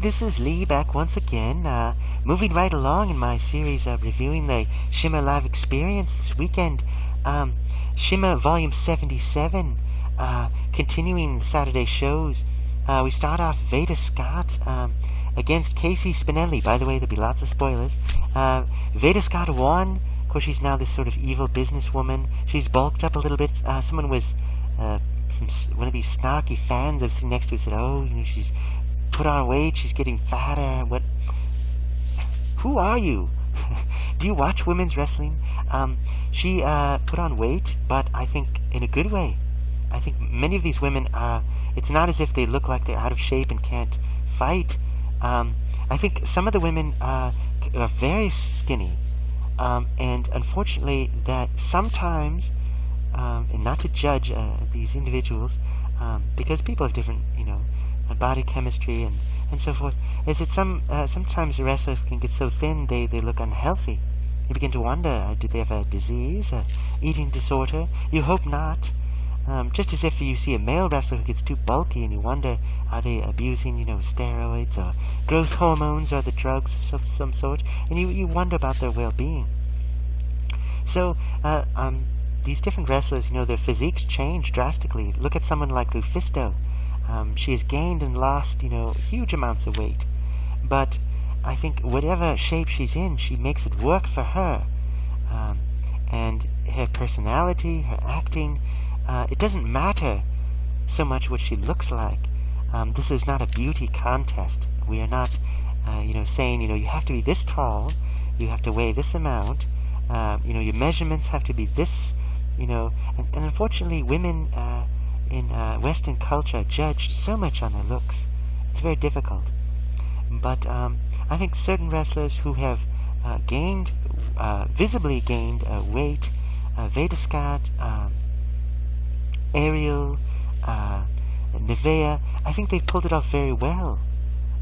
this is Lee back once again, moving right along in my series of reviewing the Shimmer live experience this weekend. Shimmer Volume 77, continuing Saturday shows. We start off Veda Scott against Casey Spinelli. By the way, there'll be lots of spoilers. Veda Scott won. Of course, she's now this sort of evil businesswoman. She's bulked up a little bit. Someone was... one of these snarky fans I was sitting next to said, "Oh, she's put on weight, she's getting fatter." What? Who are you? Do you watch women's wrestling? She put on weight, but I think in a good way. I think many of these women, it's not as if they look like they're out of shape and can't fight. I think some of the women are very skinny, and unfortunately that sometimes, and not to judge these individuals, because people have different, body chemistry and so forth, is that sometimes the wrestlers can get so thin they look unhealthy. You begin to wonder, do they have a disease, a eating disorder? You hope not. Just as if you see a male wrestler who gets too bulky and you wonder, are they abusing, steroids or growth hormones or the drugs of some sort? And you wonder about their well-being. So, these different wrestlers, their physiques change drastically. Look at someone like Lufisto. She has gained and lost, huge amounts of weight. But I think whatever shape she's in, she makes it work for her. And her personality, her acting, it doesn't matter so much what she looks like. This is not a beauty contest. We are not, saying, you have to be this tall, you have to weigh this amount, your measurements have to be this. And unfortunately, women in Western culture are judged so much on their looks. It's very difficult. But I think certain wrestlers who have visibly gained weight, Veda Scott, Ariel, Nevea, I think they pulled it off very well.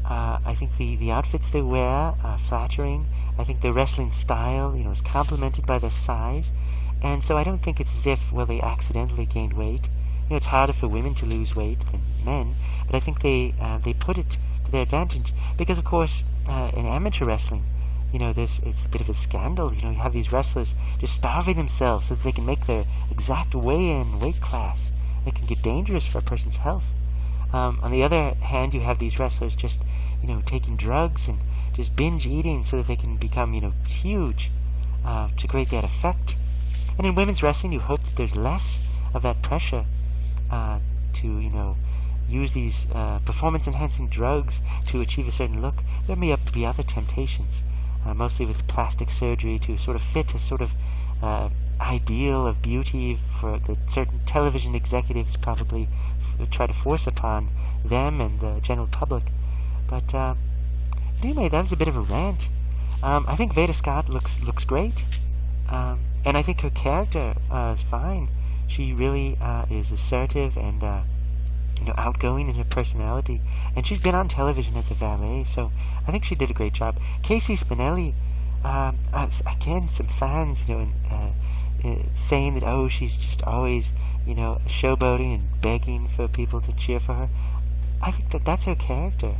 I think the outfits they wear are flattering. I think their wrestling style, is complemented by their size. And so I don't think it's as if, they accidentally gained weight. It's harder for women to lose weight than men, but I think they put it to their advantage. Because, of course, in amateur wrestling, it's a bit of a scandal. You have these wrestlers just starving themselves so that they can make their exact weigh-in weight class. It can get dangerous for a person's health. On the other hand, you have these wrestlers just, taking drugs and just binge eating so that they can become, huge to create that effect. And in women's wrestling, you hope that there's less of that pressure to, use these performance-enhancing drugs to achieve a certain look. There may be other temptations, mostly with plastic surgery to sort of fit a sort of ideal of beauty for the certain television executives probably try to force upon them and the general public. But anyway, that was a bit of a rant. I think Veda Scott looks great. And I think her character is fine. She really is assertive and outgoing in her personality. And she's been on television as a valet, so I think she did a great job. Casey Spinelli, again, some fans, saying that, she's just always, showboating and begging for people to cheer for her. I think that's her character.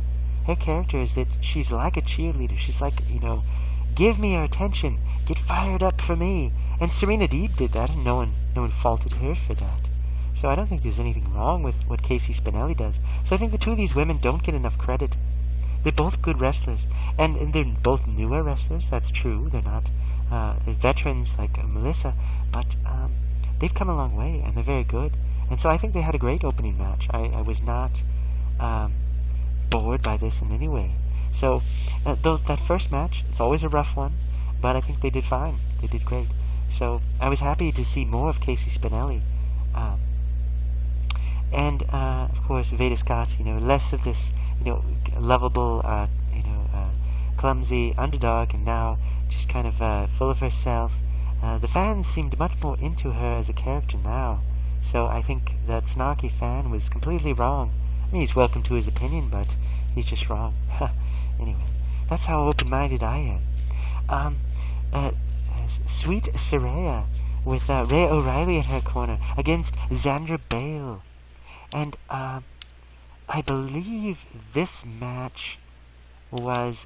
Her character is that she's like a cheerleader. She's like, give me your attention. Get fired up for me. And Serena Deeb did that, and no one faulted her for that. So I don't think there's anything wrong with what Casey Spinelli does. So I think the two of these women don't get enough credit. They're both good wrestlers. And they're both newer wrestlers, that's true. They're not veterans like Melissa, but they've come a long way, and they're very good. And so I think they had a great opening match. I was not bored by this in any way. So that first match, it's always a rough one, but I think they did fine. They did great. So I was happy to see more of Casey Spinelli. And of course, Veda Scott, less of this, lovable, clumsy underdog, and now just kind of full of herself. The fans seemed much more into her as a character now. So I think that snarky fan was completely wrong. I mean, he's welcome to his opinion, but he's just wrong. Anyway, that's how open-minded I am. Sweet Saraya with Rhea O'Reilly in her corner against Xandra Bale. And I believe this match was,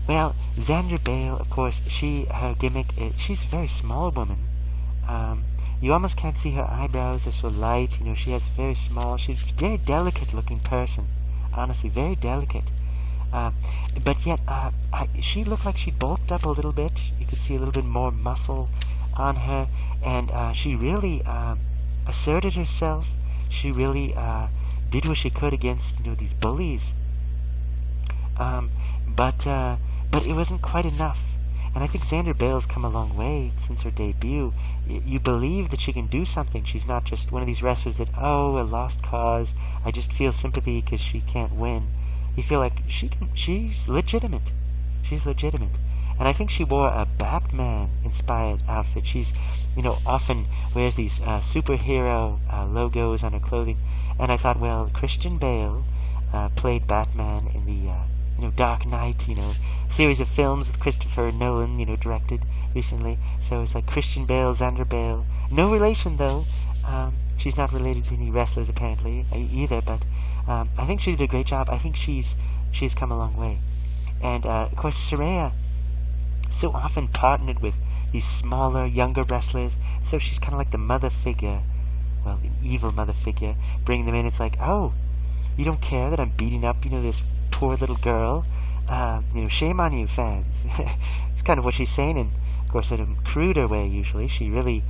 well, Xandra Bale, of course, her gimmick, she's a very small woman. Um, you almost can't see her eyebrows, they're so light, she has very small, she's a very delicate looking person. Honestly, very delicate. Uh, but yet, she looked like she bulked up a little bit. You could see a little bit more muscle on her, and she really asserted herself. She really did what she could against these bullies. Um, but it wasn't quite enough. And I think Xandra Bale's come a long way since her debut. You believe that she can do something. She's not just one of these wrestlers that, a lost cause. I just feel sympathy because she can't win. You feel like she's legitimate. She's legitimate. And I think she wore a Batman-inspired outfit. She's, often wears these superhero logos on her clothing. And I thought, well, Christian Bale played Batman in the Dark Knight, series of films with Christopher Nolan, directed recently. So it's like Christian Bale, Xandra Bale. No relation, though. She's not related to any wrestlers, apparently, either. But I think she did a great job. I think she's come a long way. And, of course, Saraya so often partnered with these smaller, younger wrestlers. So she's kind of like the mother figure. Well, an evil mother figure. Bringing them in, it's like, oh, you don't care that I'm beating up, this poor little girl. Shame on you, fans. It's kind of what she's saying, and of course in a cruder way usually. She really,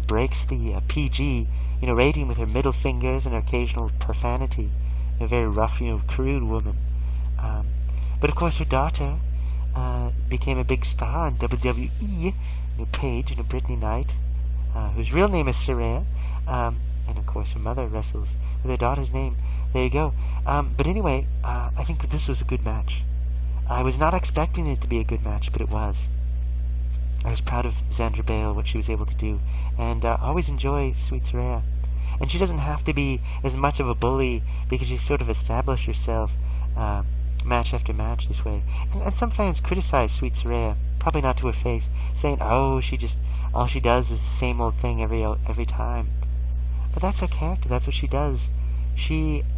breaks the PG, rating with her middle fingers and her occasional profanity. A very rough, crude woman. But of course her daughter became a big star on WWE. Paige, Brittany Knight, whose real name is Saraya, and of course her mother wrestles with her daughter's name. There you go. But anyway, I think this was a good match. I was not expecting it to be a good match, but it was. I was proud of Xandra Bale, what she was able to do, and always enjoy Sweet Saraya. And she doesn't have to be as much of a bully because she sort of established herself match after match this way. And some fans criticize Sweet Saraya, probably not to her face, saying, all she does is the same old thing every time. But that's her character. That's what she does.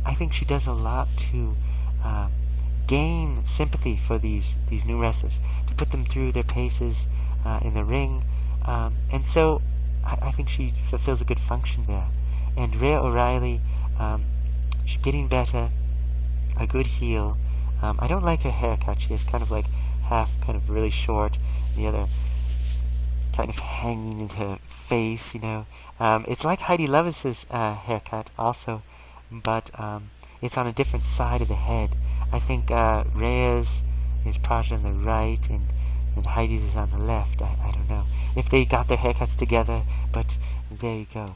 I think she does a lot to gain sympathy for these new wrestlers, to put them through their paces in the ring, and so I think she fulfills a good function there. And Rhea O'Reilly, she's getting better, a good heel. I don't like her haircut. She has kind of like half kind of really short, the other kind of hanging into her face, It's like Heidi Levis's haircut also, but it's on a different side of the head. I think Rhea's is parted on the right and Heidi's is on the left. I don't know if they got their haircuts together, but there you go.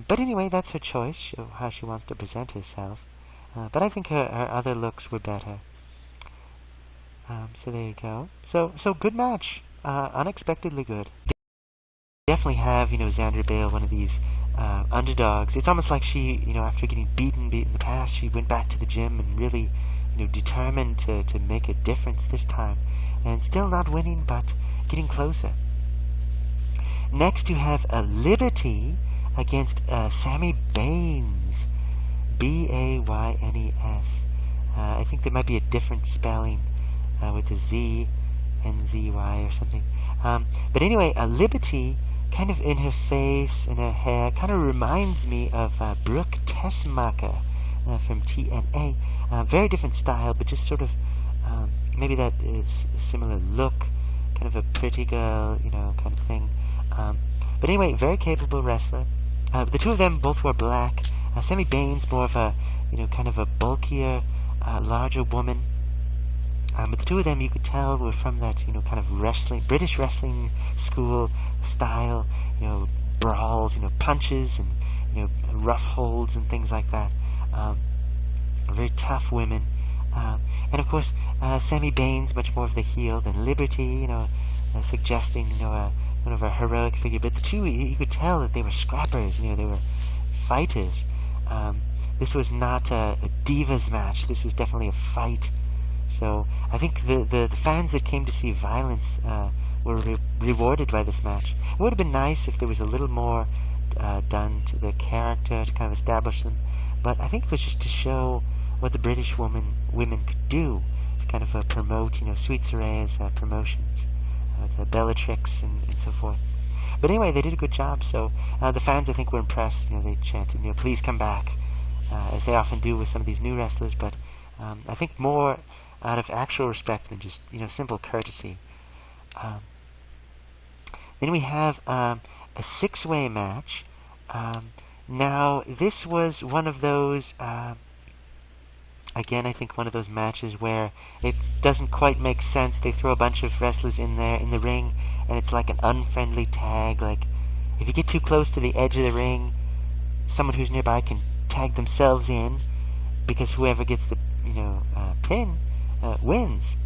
But anyway, that's her choice, how she wants to present herself. But I think her other looks were better. So there you go. So good match. Unexpectedly good. Definitely have, Xandra Bale, one of these underdogs. It's almost like she, after getting beaten in the past, she went back to the gym and really, determined to make a difference this time. And still not winning, but getting closer. Next you have Liberty against Sammy Baines. Baynes. I think there might be a different spelling with a Z, N-Z-Y or something. But anyway, Liberty, kind of in her face and her hair, kind of reminds me of Brooke Tessmacher from TNA. Very different style, but just sort of maybe that is a similar look, kind of a pretty girl, kind of thing. But anyway, very capable wrestler. The two of them both wore black. Sammy Baines, more of a, kind of a bulkier, larger woman. But the two of them, you could tell, were from that, kind of British wrestling school style, brawls, punches and, rough holds and things like that. Very tough women. And of course, Sammy Baines, much more of the heel than Liberty, suggesting, one of a heroic figure. But the two, you could tell that they were scrappers, they were fighters. This was not a divas match. This was definitely a fight. So I think the fans that came to see violence were rewarded by this match. It would have been nice if there was a little more done to the character to kind of establish them. But I think it was just to show what the British women could do to kind of promote, Sweet Soraya's promotions, the Bellatrix and so forth. But anyway, they did a good job. So the fans, I think, were impressed. They chanted, "Please come back," as they often do with some of these new wrestlers. But I think more out of actual respect than just simple courtesy. Then we have a six-way match. Now this was one of those. Again, I think one of those matches where it doesn't quite make sense. They throw a bunch of wrestlers in there in the ring, and it's like an unfriendly tag. Like, if you get too close to the edge of the ring, someone who's nearby can tag themselves in, because whoever gets the pin wins.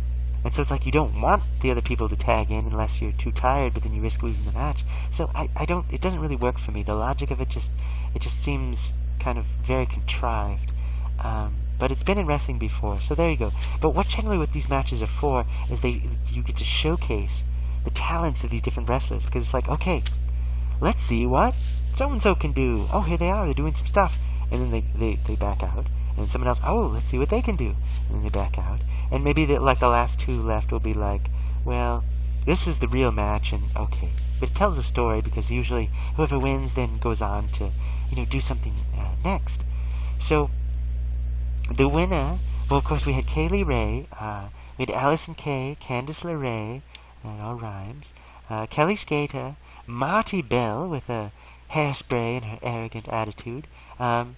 And so it's like you don't want the other people to tag in unless you're too tired, but then you risk losing the match. So it doesn't really work for me. The logic of it just seems kind of very contrived. But it's been in wrestling before, so there you go. But what these matches are for is you get to showcase the talents of these different wrestlers, because it's like, okay, let's see what so-and-so can do. Oh, here they are, they're doing some stuff. And then they back out. And then someone else, oh, let's see what they can do. And then they back out. And maybe the last two left will be like, well, this is the real match, and okay. But it tells a story, because usually whoever wins then goes on to, do something next. So the winner, well, of course, we had Kaylee Ray, we had Allison Kay, Candice LeRae, that all rhymes, Kelly Skater, Marty Bell with a hairspray and her arrogant attitude, and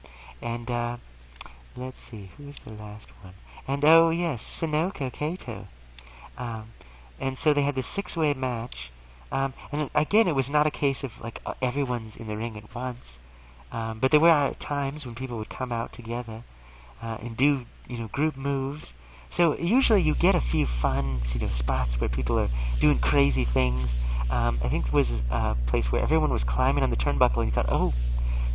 let's see, who's the last one? And oh yes, Sunoco Kato. And so they had this six-way match, and again, it was not a case of like everyone's in the ring at once, but there were times when people would come out together and do group moves. So usually you get a few fun spots where people are doing crazy things. I think there was a place where everyone was climbing on the turnbuckle, and you thought, oh,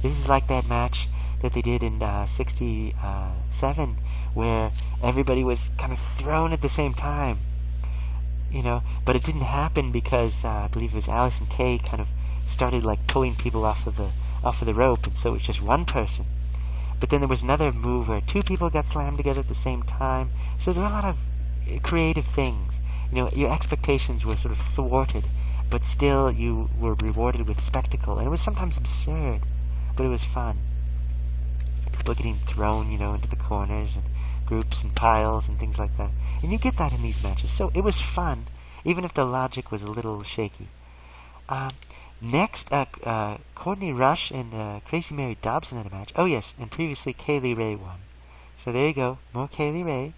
this is like that match that they did in '67, where everybody was kind of thrown at the same time. But it didn't happen because I believe it was Allison Kay kind of started like pulling people off of the rope, and so it was just one person. But then there was another move where two people got slammed together at the same time. So there were a lot of creative things. Your expectations were sort of thwarted, but still you were rewarded with spectacle. And it was sometimes absurd, but it was fun. People getting thrown, into the corners and groups and piles and things like that. And you get that in these matches. So it was fun, even if the logic was a little shaky. Next, Courtney Rush and Crazy Mary Dobson had a match. Oh yes, and previously Kaylee Ray won. So there you go, more Kaylee Ray.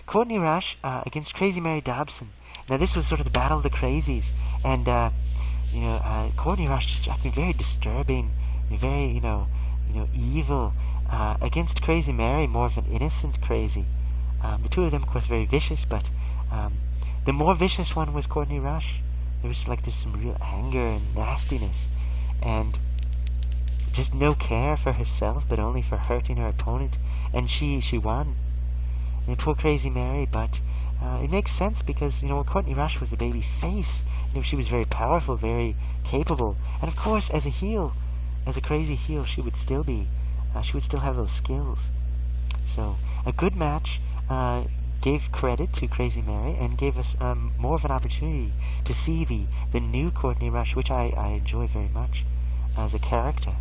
Courtney Rush against Crazy Mary Dobson. Now this was sort of the battle of the crazies, and Courtney Rush just acting very disturbing, very evil against Crazy Mary, more of an innocent crazy. The two of them, of course, very vicious, but the more vicious one was Courtney Rush. There's some real anger and nastiness, and just no care for herself, but only for hurting her opponent. And she won. And poor Crazy Mary, but it makes sense because Courtney Rush was a baby face. She was very powerful, very capable, and of course, as a heel, as a crazy heel, she would still have those skills. So a good match. Gave credit to Crazy Mary and gave us more of an opportunity to see the new Courtney Rush, which I enjoy very much as a character.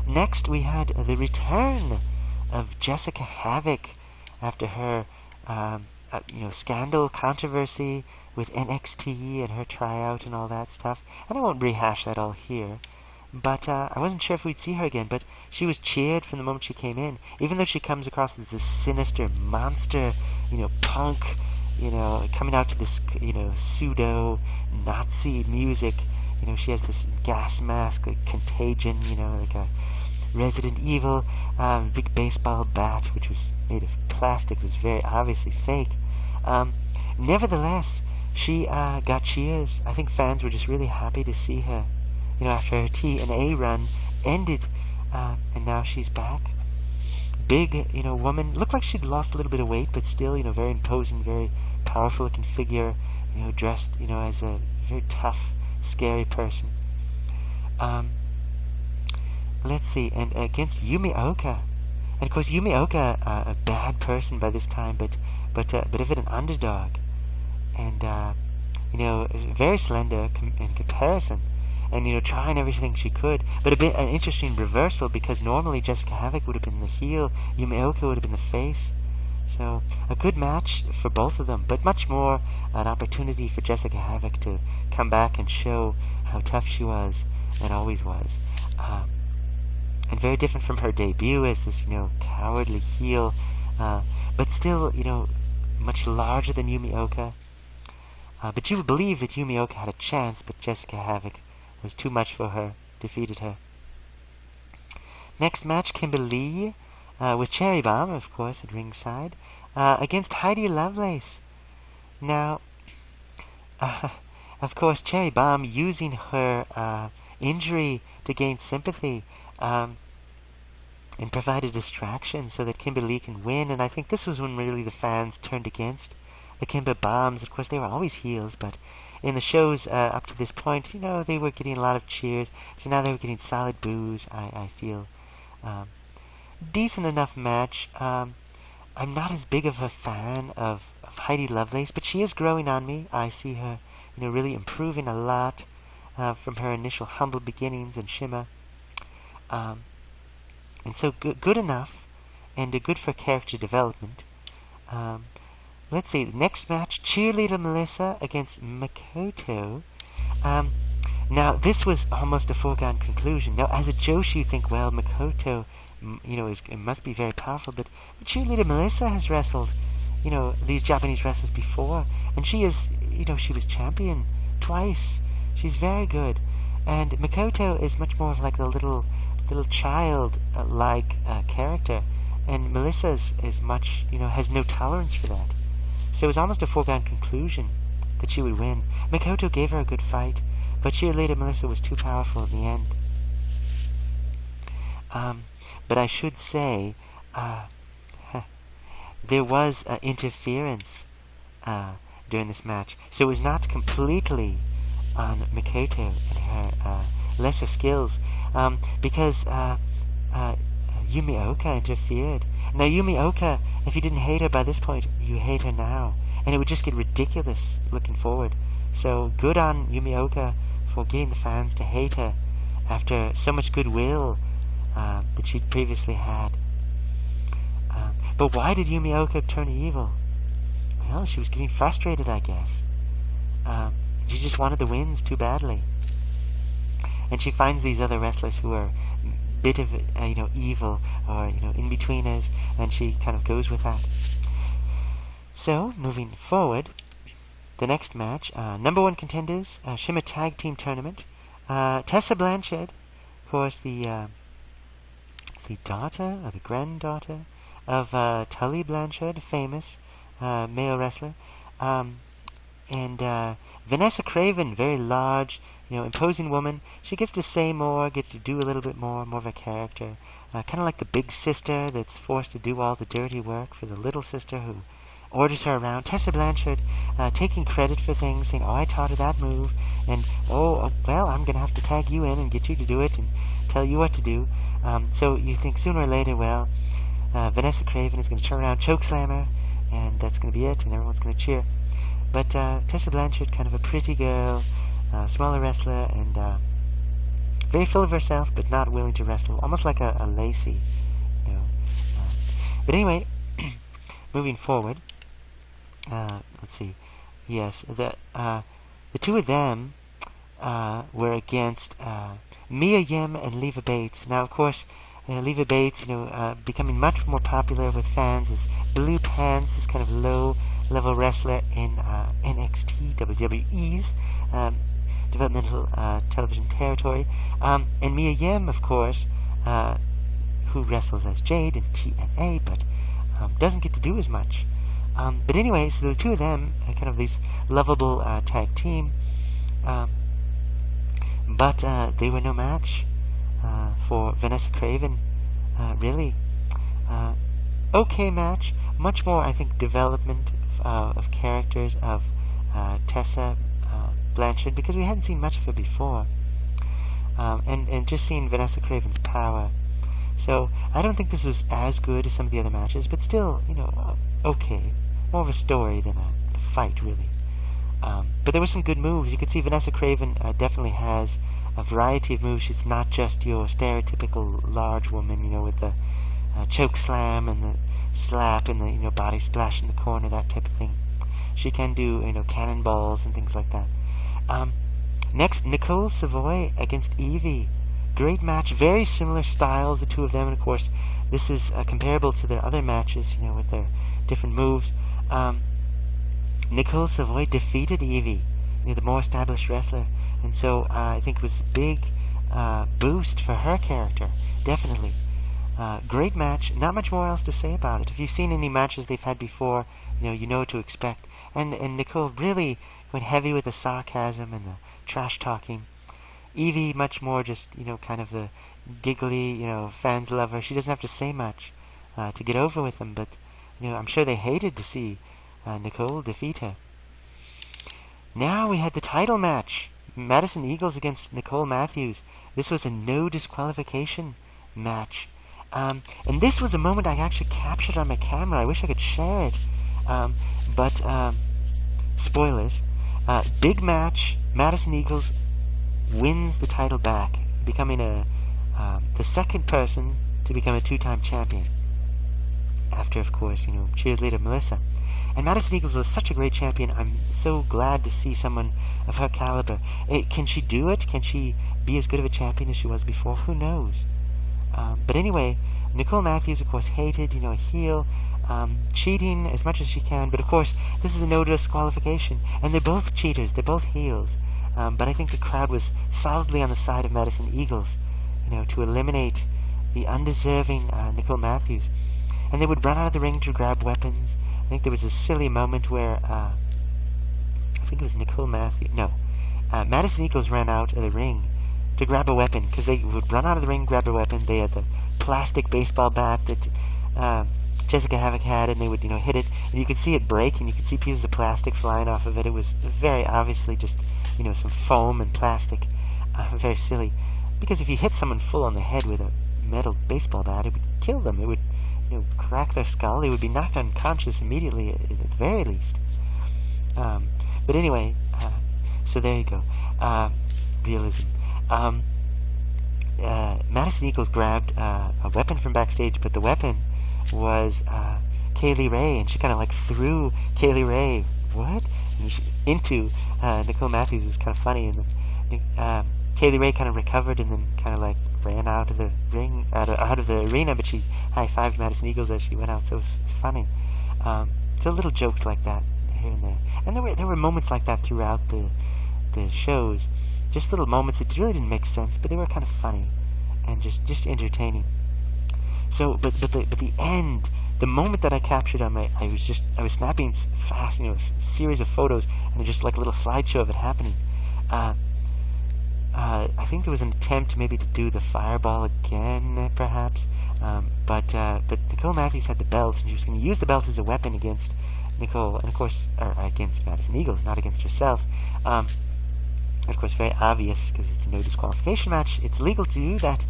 Next, we had the return of Jessica Havoc after her scandal controversy with NXT and her tryout and all that stuff. And I won't rehash that all here. But I wasn't sure if we'd see her again, but she was cheered from the moment she came in, even though she comes across as this sinister monster, punk, coming out to this, pseudo-Nazi music. She has this gas mask, like Contagion, like a Resident Evil, big baseball bat, which was made of plastic, was very obviously fake. Nevertheless, she got cheers. I think fans were just really happy to see her. After her TNA run ended, and now she's back. Big, woman. Looked like she'd lost a little bit of weight, but still, very imposing, very powerful-looking figure. Dressed, as a very tough, scary person. Let's see, and against Yumi Oka. And of course, Yumi Oka, a bad person by this time, but a bit of an underdog, and very slender in comparison, and trying everything she could. But a bit an interesting reversal, because normally Jessica Havoc would have been the heel, Yumi Oka would have been the face. So a good match for both of them, but much more an opportunity for Jessica Havoc to come back and show how tough she was and always was. And very different from her debut as this, cowardly heel, but still, much larger than Yumi Oka. But you would believe that Yumi Oka had a chance, but Jessica Havoc was too much for her, defeated her. Next match, Kimberly, with Cherry Bomb, of course, at ringside, against Heidi Lovelace. Now, of course, Cherry Bomb using her injury to gain sympathy, and provide a distraction so that Kimberly can win. And I think this was when really the fans turned against the Kimber Bombs. Of course, they were always heels, but in the shows up to this point, they were getting a lot of cheers. So now they were getting solid boos, I feel. Decent enough match. I'm not as big of a fan of Heidi Lovelace, but she is growing on me. I see her, really improving a lot from her initial humble beginnings in Shimmer. And so good enough, and good for character development. Let's see, the next match, Cheerleader Melissa against Makoto. Now, this was almost a foregone conclusion. Now, as a Joshi, you think, well, Makoto, it must be very powerful, but Cheerleader Melissa has wrestled, these Japanese wrestlers before, and she is, she was champion twice. She's very good. And Makoto is much more of like the little child-like character, and Melissa's is much, has no tolerance for that. So it was almost a foregone conclusion that she would win. Makoto gave her a good fight, but Cheerleader Melissa was too powerful in the end. But I should say, there was interference during this match, so it was not completely on Makoto and her lesser skills, because Yumi Oka interfered. Now, Yumi Oka, if you didn't hate her by this point, you hate her now, and it would just get ridiculous looking forward. So good on Yumi Oka for getting the fans to hate her after so much goodwill that she'd previously had. But why did Yumi Oka turn evil? Well, she was getting frustrated, I guess. She just wanted the wins too badly. And she finds these other wrestlers who are a bit of, evil or, in-betweeners, and she kind of goes with that. So, moving forward, the next match, number one contenders, Shimmer Tag Team Tournament. Tessa Blanchard, of course, the daughter, or the granddaughter, of Tully Blanchard, famous male wrestler, and Vanessa Craven, very large, imposing woman. She gets to say more, gets to do a little bit more of a character. Kind of like the big sister that's forced to do all the dirty work for the little sister who orders her around. Tessa Blanchard taking credit for things, saying, oh, I taught her that move, and well, I'm going to have to tag you in and get you to do it and tell you what to do. So you think sooner or later, well, Vanessa Craven is going to turn around, chokeslam her, and that's going to be it, and everyone's going to cheer. But Tessa Blanchard, kind of a pretty girl, smaller wrestler, and very full of herself, but not willing to wrestle, almost like a Lacey, but anyway, moving forward, let's see. Yes, the two of them were against Mia Yim and Leva Bates. Now, of course, Leva Bates, becoming much more popular with fans as Blue Pants, this kind of low-level wrestler in NXT, WWE's developmental television territory. And Mia Yim, of course, who wrestles as Jade in TNA, but doesn't get to do as much. But anyway, so the two of them, kind of this lovable tag team, but they were no match for Vanessa Craven, really. Okay match, much more, I think, development of characters of Tessa Blanchard, because we hadn't seen much of her before, and just seeing Vanessa Craven's power. So I don't think this was as good as some of the other matches, but still, okay. More of a story than a fight, really. But there were some good moves. You could see Vanessa Craven definitely has a variety of moves. She's not just your stereotypical large woman, with the choke slam and the slap and the body splash in the corner, that type of thing. She can do cannonballs and things like that. Next, Nicole Savoy against Evie. Great match, very similar styles, the two of them, and of course this is comparable to their other matches, with their different moves. Nicole Savoy defeated Evie, the more established wrestler, and so I think it was a big boost for her character, definitely. Great match, not much more else to say about it. If you've seen any matches they've had before, you know what to expect. And Nicole really went heavy with the sarcasm and the trash talking. Evie much more just, kind of the giggly, fans love her. She doesn't have to say much to get over with them, but, I'm sure they hated to see Nicole defeat her. Now we had the title match. Madison Eagles against Nicole Matthews. This was a no disqualification match. And this was a moment I actually captured on my camera. I wish I could share it. But spoilers. Big match. Madison Eagles wins the title back, becoming the second person to become a two-time champion. After, of course, cheerleader Melissa. And Madison Eagles was such a great champion. I'm so glad to see someone of her caliber. Can she do it? Can she be as good of a champion as she was before? Who knows? But anyway, Nicole Matthews, of course, hated, a heel, cheating as much as she can. But of course, this is a no disqualification. And they're both cheaters. They're both heels. But I think the crowd was solidly on the side of Madison Eagles, to eliminate the undeserving Nicole Matthews. And they would run out of the ring to grab weapons. I think there was a silly moment where, I think it was Nicole Matthews, no, Madison Eagles ran out of the ring to grab a weapon, because they would run out of the ring, grab a weapon. They had the plastic baseball bat that Jessica Havoc had, and they would, hit it, and you could see it break, and you could see pieces of plastic flying off of it. It was very obviously just, some foam and plastic. Very silly. Because if you hit someone full on the head with a metal baseball bat, it would kill them. It would, crack their skull. They would be knocked unconscious immediately, at the very least. But anyway, so there you go. Realism. Madison Eagles grabbed a weapon from backstage, but the weapon was Kaylee Ray, and she kind of like threw Kaylee Ray, into Nicole Matthews. It was kind of funny, and then Kaylee Ray kind of recovered and then kind of like ran out of the ring, out of the arena, but she high-fived Madison Eagles as she went out, so it was funny. So little jokes like that here and there, and there were moments like that throughout the shows. Just little moments that really didn't make sense, but they were kind of funny and just entertaining. So, but the end, the moment that I captured on I was snapping fast, a series of photos, and just like a little slideshow of it happening. I think there was an attempt maybe to do the fireball again, perhaps. But Nicole Matthews had the belt, and she was going to use the belt as a weapon against Nicole, and of course, or against Madison Eagles, not against herself. Of course, very obvious, because it's a no disqualification match. It's legal to do that.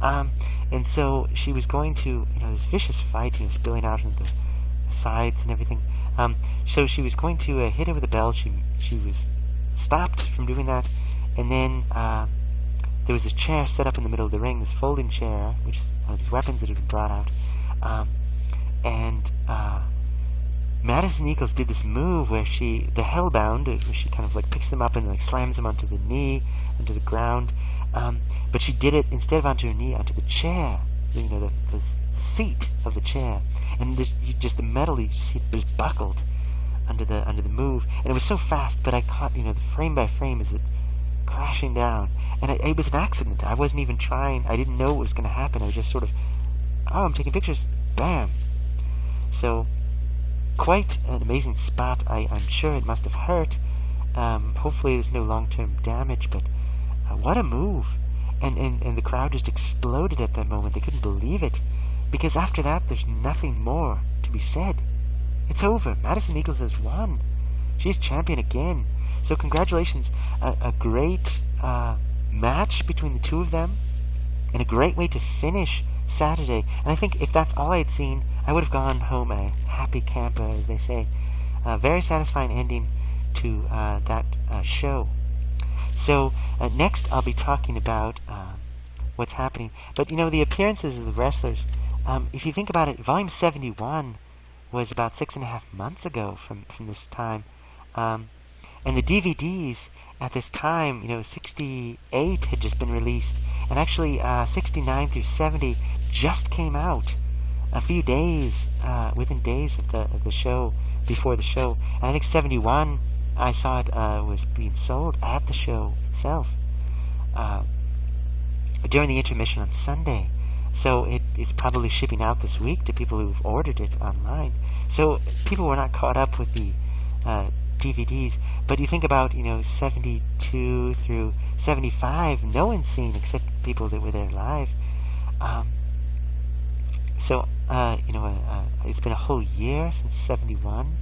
And so she was going to, this vicious fight, spilling out into the sides and everything. So she was going to hit her with a belt. She was stopped from doing that. And then there was this chair set up in the middle of the ring, this folding chair, which one of these weapons that had been brought out. And Madison Eagles did this move where the hellbound, where she kind of like picks them up and like slams them onto the knee, onto the ground. But she did it instead of onto her knee, onto the chair, the seat of the chair, and just the metal you see it was buckled under the move, and it was so fast. But I caught the frame by frame as it crashing down, and it was an accident. I wasn't even trying. I didn't know what was going to happen. I was just sort of, I'm taking pictures. Bam. So. Quite an amazing spot. I'm sure it must have hurt. Hopefully there's no long-term damage, but what a move. And the crowd just exploded at that moment. They couldn't believe it. Because after that, there's nothing more to be said. It's over. Madison Eagles has won. She's champion again. So congratulations. A great match between the two of them, and a great way to finish Saturday. And I think if that's all I had seen, I would have gone home a happy camper, as they say. Very satisfying ending to that show. So next I'll be talking about what's happening. But the appearances of the wrestlers. If you think about it, Volume 71 was about 6.5 months ago from this time, and the DVDs at this time, 68 had just been released, and actually 69 through 70 just came out a few days, within days of the show, before the show. And I think 71, I saw it was being sold at the show itself during the intermission on Sunday. So it's probably shipping out this week to people who've ordered it online. So people were not caught up with the DVDs. But you think about 72 through 75, no one's seen except people that were there live. So it's been a whole year since 71.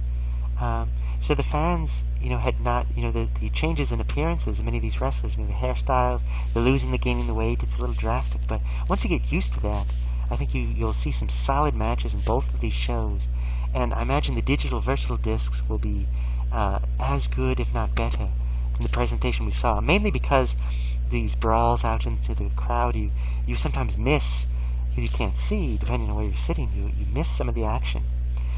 So the fans, had not, the changes in appearances of many of these wrestlers, the hairstyles, the losing, the gaining the weight, it's a little drastic. But once you get used to that, I think you'll see some solid matches in both of these shows. And I imagine the digital versatile discs will be as good, if not better, than the presentation we saw. Mainly because these brawls out into the crowd, you sometimes miss, because you can't see, depending on where you're sitting, you miss some of the action.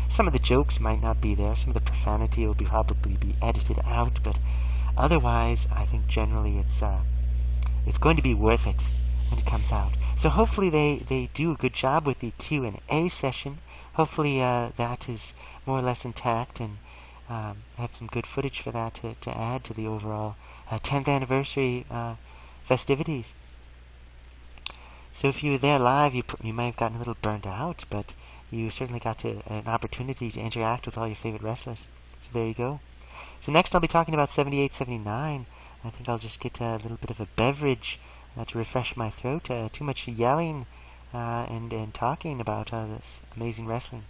Some of the jokes might not be there. Some of the profanity will probably be edited out. But otherwise, I think generally it's going to be worth it when it comes out. So hopefully they do a good job with the Q&A session. Hopefully that is more or less intact, and have some good footage for that to add to the overall 10th anniversary festivities. So if you were there live, you might have gotten a little burned out, but you certainly got an opportunity to interact with all your favorite wrestlers. So there you go. So next I'll be talking about 78, 79. I think I'll just get a little bit of a beverage to refresh my throat. Too much yelling and talking about this amazing wrestling.